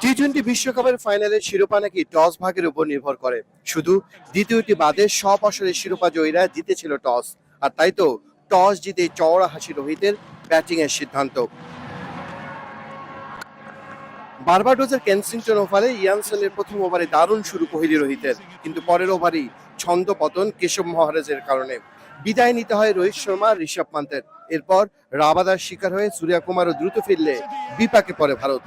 টি-20 বিশ্বকাপের ফাইনালের শিরোপা নাকি টস ভাগের উপর নির্ভর করে। শুধু দ্বিতীয়টি বাদে সব আসরের শিরোপা জয়ীরা জিতেছিল টস, আর তাই তো টস জিতে চওড়া হাসি রোহিতের ব্যাটিং এর সিদ্ধান্ত। বার্বাডোসের কেনসিংটন ওভালে ইয়ানসেনের প্রথম ওভারে দারুণ শুরু কোহলি রোহিতের, কিন্তু পরের ওভারেই ছন্দ পতন কেশব মহারাজের কারণে। বিদায় নিতে হয় রোহিত শর্মা, ঋষভ পান্তের। এরপর রাবাদার শিকার হয়ে সূর্যকুমারও দ্রুত ফিরলে বিপাকে পড়ে ভারত।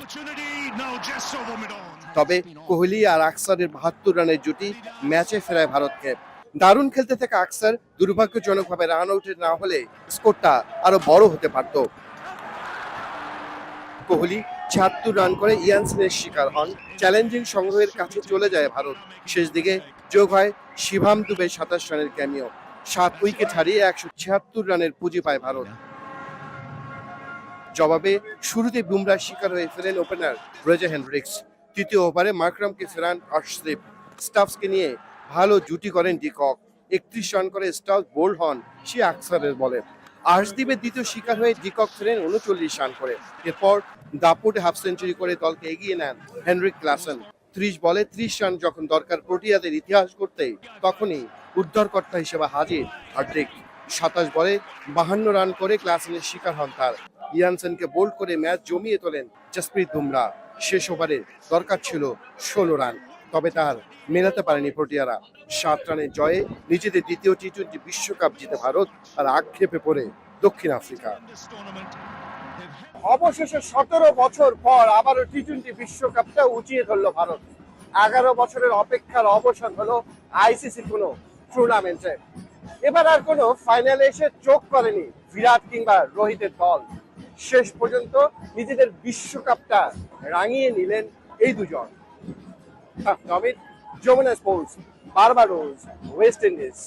তবে কোহলি আর আকসারের ৭২ রানের জুটি ম্যাচে ফেরায় ভারতকে। দারুণ খেলতে থাকা আকসার দুর্ভাগ্যজনকভাবে রান আউটের না হলে স্কোরটা আরো বড় হতে পারত। কোহলি ৭৬ রান করে ইয়ানসেনের শিকার হন। চ্যালেঞ্জিং সংগ্রহের কাছে চলে যায় ভারত। শেষ দিকে যোগ হয় শিভাম দুবের ২৭ রানের ক্যামিও। ৭ উইকেট হারিয়ে ১৭৬ রানের পুঁজি পায় ভারত। জবাবে শুরুতে বুমরার শিকার হয়ে ফেলেন ওপেনার রেজা হেনড্রিক্স। তৃতীয় ওভারে মার্করামকে ফেরান আর্শদীপ। স্টাফসকে নিয়ে ভালো জুটি করেন ডিকক। ৩১ রান করে স্টাফস বোল্ড হন সে আকসারের বলে। আর্শদীপের দ্বিতীয় শিকার হয়ে ডিকক ফেরেন ৩৯ রান করে। এরপর দাপুটে হাফ সেঞ্চুরি করে দলকে এগিয়ে নেন হেনরিক ক্লাসেন। ৩০ বলে ৩০ রান যখন দরকার প্রোটিয়াদের ইতিহাস করতে, তখনই উদ্ধারকর্তা হিসেবে হাজির হার্দিক। ২৭ বলে ৫২ রান করে ক্লাসেনের শিকার হন তার। ইয়ানসেনকে বোল্ড করে ম্যাচ জমিয়ে তোলেন জসপ্রীত বুমরা। শেষ ওভারে দরকার ছিল ১৬ রান, তবে তার মেলাতে পারেনি প্রোটিয়ারা। ৭ রানের জয়ে নিজেদের দ্বিতীয় টি-২০ বিশ্বকাপ জিতে ভারত, আর আক্ষেপে পড়ে দক্ষিণ আফ্রিকা। অবশেষে ১৭ বছর পর আবারও টি-২০ বিশ্বকাপটা উঁচিয়ে ধরল ভারত। ১১ বছরের অপেক্ষার অবসান হলো আইসিসি কোনো টুর্নামেন্টে। এবার আর কোনো ফাইনালে এসে চোখ করেনি বিরাট কিংবা রোহিতের দল। শেষ পর্যন্ত নিজেদের বিশ্বকাপটা রাঙিয়ে নিলেন এই দুজন। Namit, Jamuna sports, Barbados, West Indies.